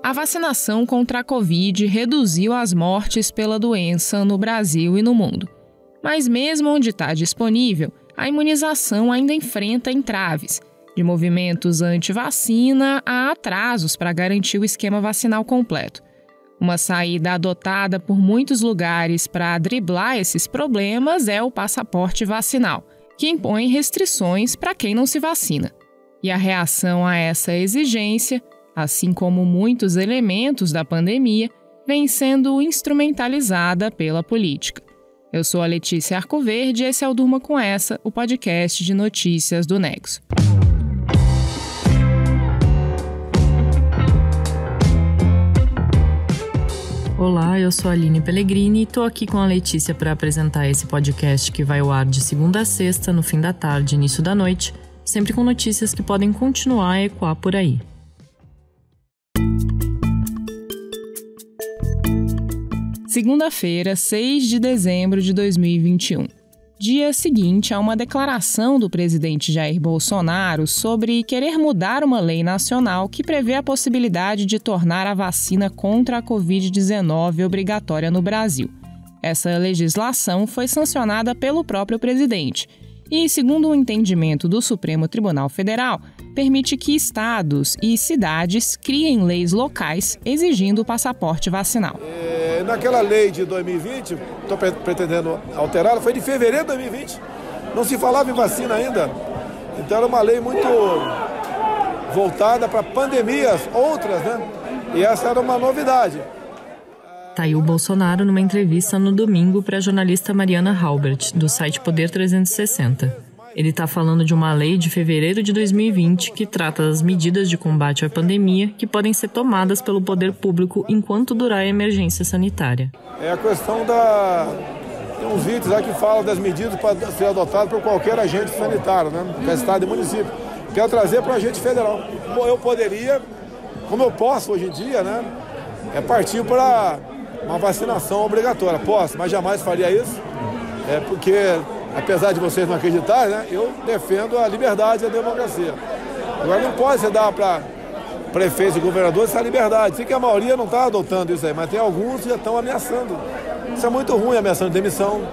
A vacinação contra a Covid reduziu as mortes pela doença no Brasil e no mundo. Mas mesmo onde está disponível, a imunização ainda enfrenta entraves, de movimentos anti-vacina a atrasos para garantir o esquema vacinal completo. Uma saída adotada por muitos lugares para driblar esses problemas é o passaporte vacinal, que impõe restrições para quem não se vacina. E a reação a essa exigência, assim como muitos elementos da pandemia, vem sendo instrumentalizada pela política. Eu sou a Letícia Arcoverde e esse é o Durma Com Essa, o podcast de notícias do Nexo. Olá, eu sou a Aline Pellegrini e estou aqui com a Letícia para apresentar esse podcast que vai ao ar de segunda a sexta, no fim da tarde, início da noite, sempre com notícias que podem continuar a ecoar por aí. Segunda-feira, 6 de dezembro de 2021. Dia seguinte a uma declaração do presidente Jair Bolsonaro sobre querer mudar uma lei nacional que prevê a possibilidade de tornar a vacina contra a Covid-19 obrigatória no Brasil. Essa legislação foi sancionada pelo próprio presidente e, segundo o entendimento do Supremo Tribunal Federal, permite que estados e cidades criem leis locais exigindo o passaporte vacinal. Naquela lei de 2020, estou pretendendo alterá-la, foi de fevereiro de 2020. Não se falava em vacina ainda. Então era uma lei muito voltada para pandemias, outras, né? E essa era uma novidade. Tá aí o Bolsonaro numa entrevista no domingo para a jornalista Mariana Halbert, do site Poder 360. Ele está falando de uma lei de fevereiro de 2020 que trata das medidas de combate à pandemia que podem ser tomadas pelo poder público enquanto durar a emergência sanitária. É a questão Tem uns vídeos lá que falam das medidas para ser adotadas por qualquer agente sanitário, né? Que é estado e município. Quero trazer para o agente federal. Eu poderia, como eu posso hoje em dia, né? Partir para uma vacinação obrigatória. Posso, mas jamais faria isso. Porque, apesar de vocês não acreditarem, né, eu defendo a liberdade e a democracia. Agora não pode você dar para prefeitos e governadores essa liberdade. Sei que a maioria não está adotando isso aí, mas tem alguns que já estão ameaçando. Isso é muito ruim, ameaçando demissão.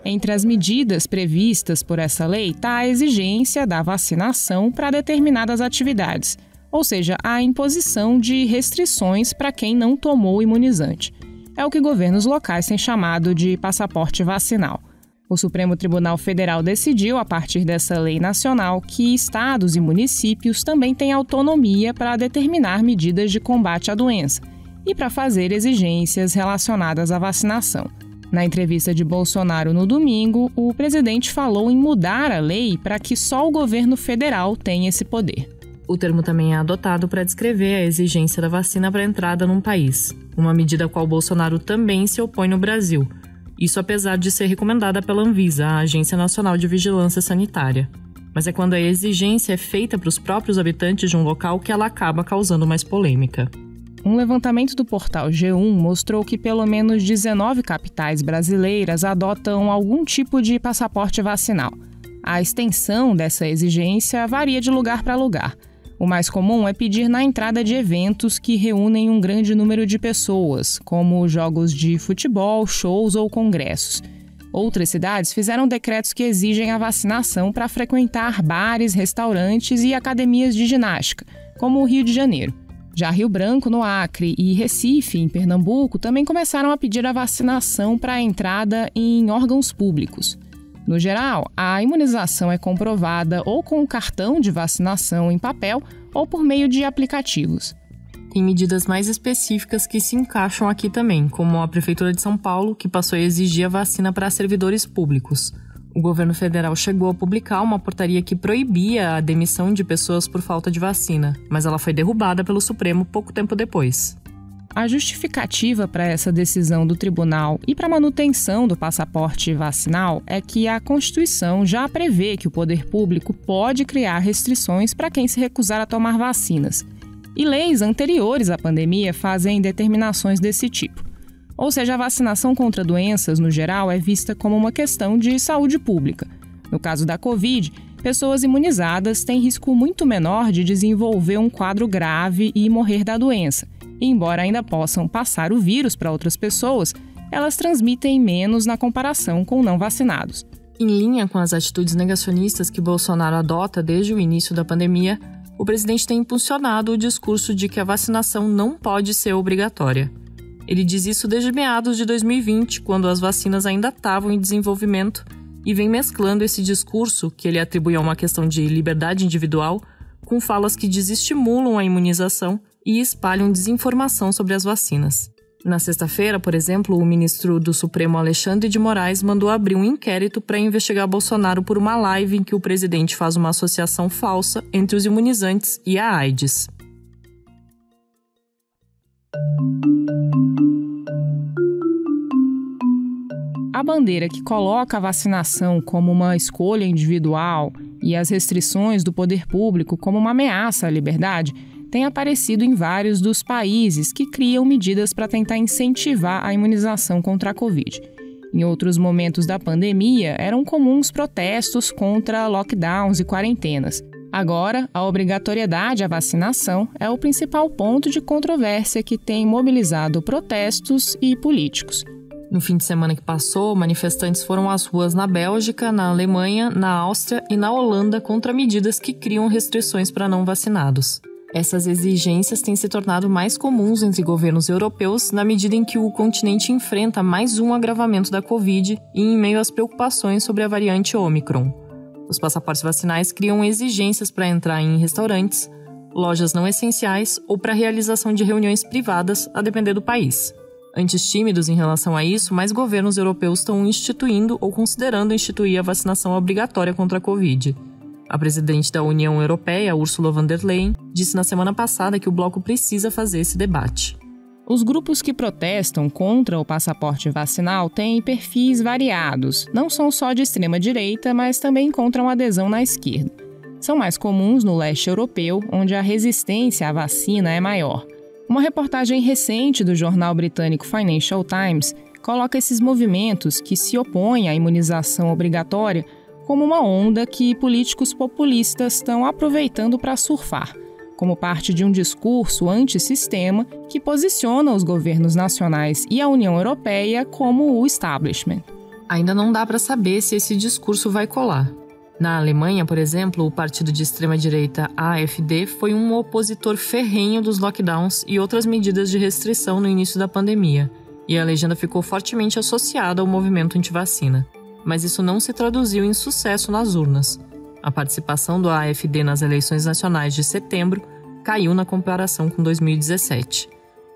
Entre as medidas previstas por essa lei está a exigência da vacinação para determinadas atividades, ou seja, a imposição de restrições para quem não tomou o imunizante. É o que governos locais têm chamado de passaporte vacinal. O Supremo Tribunal Federal decidiu, a partir dessa lei nacional, que estados e municípios também têm autonomia para determinar medidas de combate à doença e para fazer exigências relacionadas à vacinação. Na entrevista de Bolsonaro no domingo, o presidente falou em mudar a lei para que só o governo federal tenha esse poder. O termo também é adotado para descrever a exigência da vacina para entrada num país, uma medida a qual Bolsonaro também se opõe no Brasil. Isso apesar de ser recomendada pela Anvisa, a Agência Nacional de Vigilância Sanitária. Mas é quando a exigência é feita para os próprios habitantes de um local que ela acaba causando mais polêmica. Um levantamento do portal G1 mostrou que pelo menos 19 capitais brasileiras adotam algum tipo de passaporte vacinal. A extensão dessa exigência varia de lugar para lugar. O mais comum é pedir na entrada de eventos que reúnem um grande número de pessoas, como jogos de futebol, shows ou congressos. Outras cidades fizeram decretos que exigem a vacinação para frequentar bares, restaurantes e academias de ginástica, como o Rio de Janeiro. Já Rio Branco, no Acre, e Recife, em Pernambuco, também começaram a pedir a vacinação para a entrada em órgãos públicos. No geral, a imunização é comprovada ou com o cartão de vacinação em papel ou por meio de aplicativos. Tem medidas mais específicas que se encaixam aqui também, como a Prefeitura de São Paulo, que passou a exigir a vacina para servidores públicos. O governo federal chegou a publicar uma portaria que proibia a demissão de pessoas por falta de vacina, mas ela foi derrubada pelo Supremo pouco tempo depois. A justificativa para essa decisão do tribunal e para a manutenção do passaporte vacinal é que a Constituição já prevê que o poder público pode criar restrições para quem se recusar a tomar vacinas. E leis anteriores à pandemia fazem determinações desse tipo. Ou seja, a vacinação contra doenças, no geral, é vista como uma questão de saúde pública. No caso da Covid, pessoas imunizadas têm risco muito menor de desenvolver um quadro grave e morrer da doença. E embora ainda possam passar o vírus para outras pessoas, elas transmitem menos na comparação com não vacinados. Em linha com as atitudes negacionistas que Bolsonaro adota desde o início da pandemia, o presidente tem impulsionado o discurso de que a vacinação não pode ser obrigatória. Ele diz isso desde meados de 2020, quando as vacinas ainda estavam em desenvolvimento, e vem mesclando esse discurso, que ele atribui a uma questão de liberdade individual, com falas que desestimulam a imunização e espalham desinformação sobre as vacinas. Na sexta-feira, por exemplo, o ministro do Supremo Alexandre de Moraes mandou abrir um inquérito para investigar Bolsonaro por uma live em que o presidente faz uma associação falsa entre os imunizantes e a AIDS. A bandeira que coloca a vacinação como uma escolha individual e as restrições do poder público como uma ameaça à liberdade tem aparecido em vários dos países que criam medidas para tentar incentivar a imunização contra a Covid. Em outros momentos da pandemia, eram comuns protestos contra lockdowns e quarentenas. Agora, a obrigatoriedade à vacinação é o principal ponto de controvérsia que tem mobilizado protestos e políticos. No fim de semana que passou, manifestantes foram às ruas na Bélgica, na Alemanha, na Áustria e na Holanda contra medidas que criam restrições para não vacinados. Essas exigências têm se tornado mais comuns entre governos europeus na medida em que o continente enfrenta mais um agravamento da Covid e em meio às preocupações sobre a variante Ômicron. Os passaportes vacinais criam exigências para entrar em restaurantes, lojas não essenciais ou para a realização de reuniões privadas, a depender do país. Antes tímidos em relação a isso, mais governos europeus estão instituindo ou considerando instituir a vacinação obrigatória contra a Covid. A presidente da União Europeia, Ursula von der Leyen, disse na semana passada que o bloco precisa fazer esse debate. Os grupos que protestam contra o passaporte vacinal têm perfis variados. Não são só de extrema-direita, mas também encontram adesão na esquerda. São mais comuns no leste europeu, onde a resistência à vacina é maior. Uma reportagem recente do jornal britânico Financial Times coloca esses movimentos que se opõem à imunização obrigatória como uma onda que políticos populistas estão aproveitando para surfar, como parte de um discurso antissistema que posiciona os governos nacionais e a União Europeia como o establishment. Ainda não dá para saber se esse discurso vai colar. Na Alemanha, por exemplo, o partido de extrema-direita AfD foi um opositor ferrenho dos lockdowns e outras medidas de restrição no início da pandemia, e a legenda ficou fortemente associada ao movimento antivacina. Mas isso não se traduziu em sucesso nas urnas. A participação do AfD nas eleições nacionais de setembro caiu na comparação com 2017.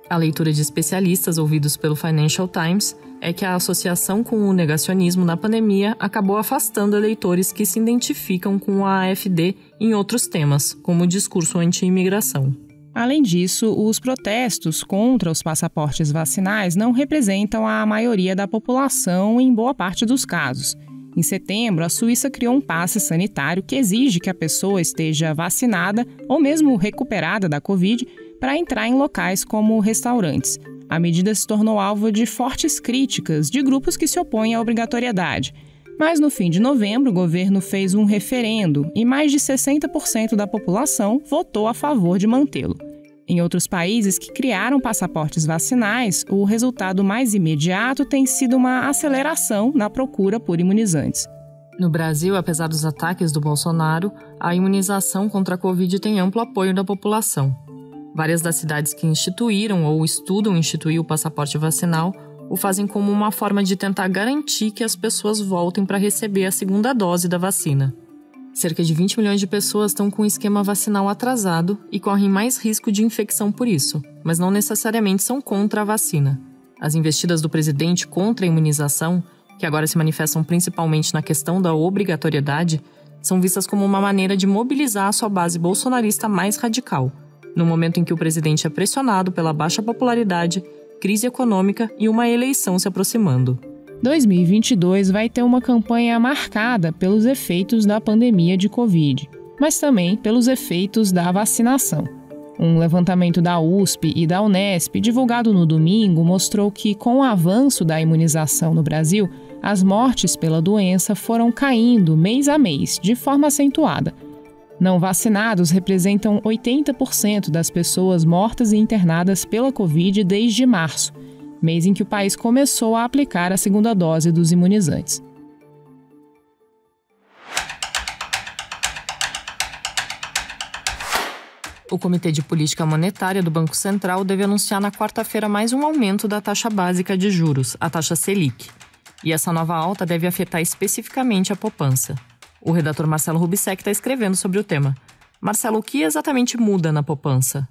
A leitura de especialistas ouvidos pelo Financial Times é que a associação com o negacionismo na pandemia acabou afastando eleitores que se identificam com a AfD em outros temas, como o discurso anti-imigração. Além disso, os protestos contra os passaportes vacinais não representam a maioria da população em boa parte dos casos. Em setembro, a Suíça criou um passe sanitário que exige que a pessoa esteja vacinada ou mesmo recuperada da Covid para entrar em locais como restaurantes. A medida se tornou alvo de fortes críticas de grupos que se opõem à obrigatoriedade. Mas no fim de novembro, o governo fez um referendo e mais de 60% da população votou a favor de mantê-lo. Em outros países que criaram passaportes vacinais, o resultado mais imediato tem sido uma aceleração na procura por imunizantes. No Brasil, apesar dos ataques do Bolsonaro, a imunização contra a Covid tem amplo apoio da população. Várias das cidades que instituíram ou estudam instituir o passaporte vacinal o fazem como uma forma de tentar garantir que as pessoas voltem para receber a segunda dose da vacina. Cerca de 20 milhões de pessoas estão com o esquema vacinal atrasado e correm mais risco de infecção por isso, mas não necessariamente são contra a vacina. As investidas do presidente contra a imunização, que agora se manifestam principalmente na questão da obrigatoriedade, são vistas como uma maneira de mobilizar a sua base bolsonarista mais radical, no momento em que o presidente é pressionado pela baixa popularidade, crise econômica e uma eleição se aproximando. 2022 vai ter uma campanha marcada pelos efeitos da pandemia de Covid, mas também pelos efeitos da vacinação. Um levantamento da USP e da Unesp, divulgado no domingo, mostrou que, com o avanço da imunização no Brasil, as mortes pela doença foram caindo mês a mês, de forma acentuada. Não vacinados representam 80% das pessoas mortas e internadas pela Covid desde março, mês em que o país começou a aplicar a segunda dose dos imunizantes. O Comitê de Política Monetária do Banco Central deve anunciar na quarta-feira mais um aumento da taxa básica de juros, a taxa Selic. E essa nova alta deve afetar especificamente a poupança. O redator Marcelo Rubissek está escrevendo sobre o tema. Marcelo, o que exatamente muda na poupança?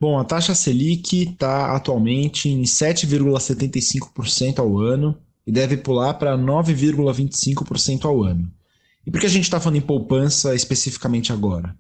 Bom, a taxa Selic está atualmente em 7,75% ao ano e deve pular para 9,25% ao ano. E por que a gente está falando em poupança especificamente agora?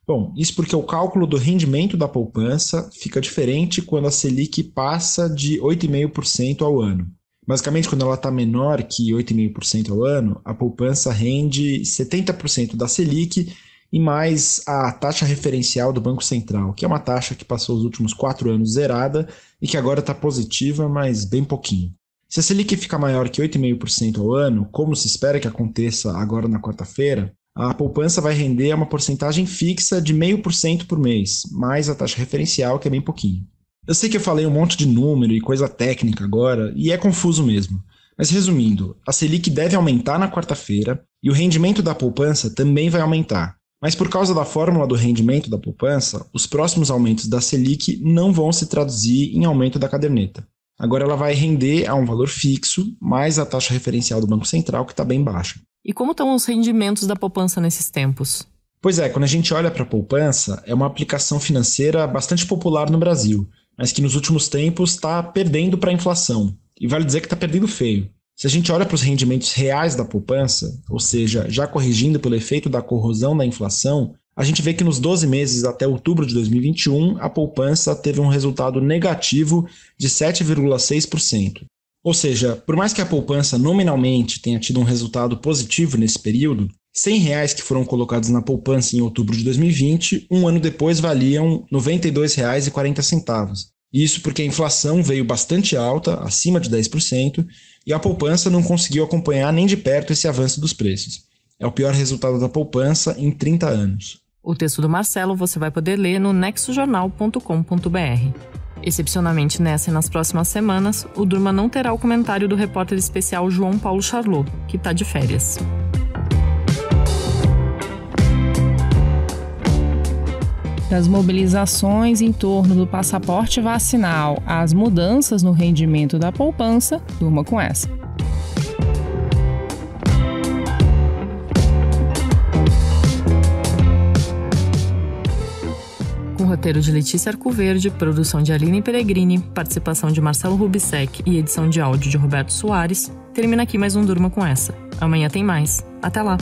Bom, isso porque o cálculo do rendimento da poupança fica diferente quando a Selic passa de 8,5% ao ano. Basicamente, quando ela está menor que 8,5% ao ano, a poupança rende 70% da Selic e mais a taxa referencial do Banco Central, que é uma taxa que passou os últimos 4 anos zerada e que agora está positiva, mas bem pouquinho. Se a Selic ficar maior que 8,5% ao ano, como se espera que aconteça agora na quarta-feira, a poupança vai render uma porcentagem fixa de 0,5% por mês, mais a taxa referencial, que é bem pouquinho. Eu sei que eu falei um monte de número e coisa técnica agora, e é confuso mesmo. Mas resumindo, a Selic deve aumentar na quarta-feira e o rendimento da poupança também vai aumentar. Mas por causa da fórmula do rendimento da poupança, os próximos aumentos da Selic não vão se traduzir em aumento da caderneta. Agora ela vai render a um valor fixo, mais a taxa referencial do Banco Central, que está bem baixa. E como estão os rendimentos da poupança nesses tempos? Pois é, quando a gente olha para a poupança, é uma aplicação financeira bastante popular no Brasil, mas que nos últimos tempos está perdendo para a inflação. E vale dizer que está perdendo feio. Se a gente olha para os rendimentos reais da poupança, ou seja, já corrigindo pelo efeito da corrosão da inflação, a gente vê que nos 12 meses até outubro de 2021, a poupança teve um resultado negativo de 7,6%. Ou seja, por mais que a poupança nominalmente tenha tido um resultado positivo nesse período, R$100 que foram colocados na poupança em outubro de 2020, um ano depois valiam R$ 92,40. Isso porque a inflação veio bastante alta, acima de 10%, e a poupança não conseguiu acompanhar nem de perto esse avanço dos preços. É o pior resultado da poupança em 30 anos. O texto do Marcelo você vai poder ler no nexojornal.com.br. Excepcionalmente nessa e nas próximas semanas, o Durma não terá o comentário do repórter especial João Paulo Charlot, que está de férias. Das mobilizações em torno do passaporte vacinal às mudanças no rendimento da poupança, durma com essa. Com roteiro de Letícia Arcoverde, produção de Aline Peregrini, participação de Marcelo Rubissek e edição de áudio de Roberto Soares, termina aqui mais um Durma com essa. Amanhã tem mais. Até lá!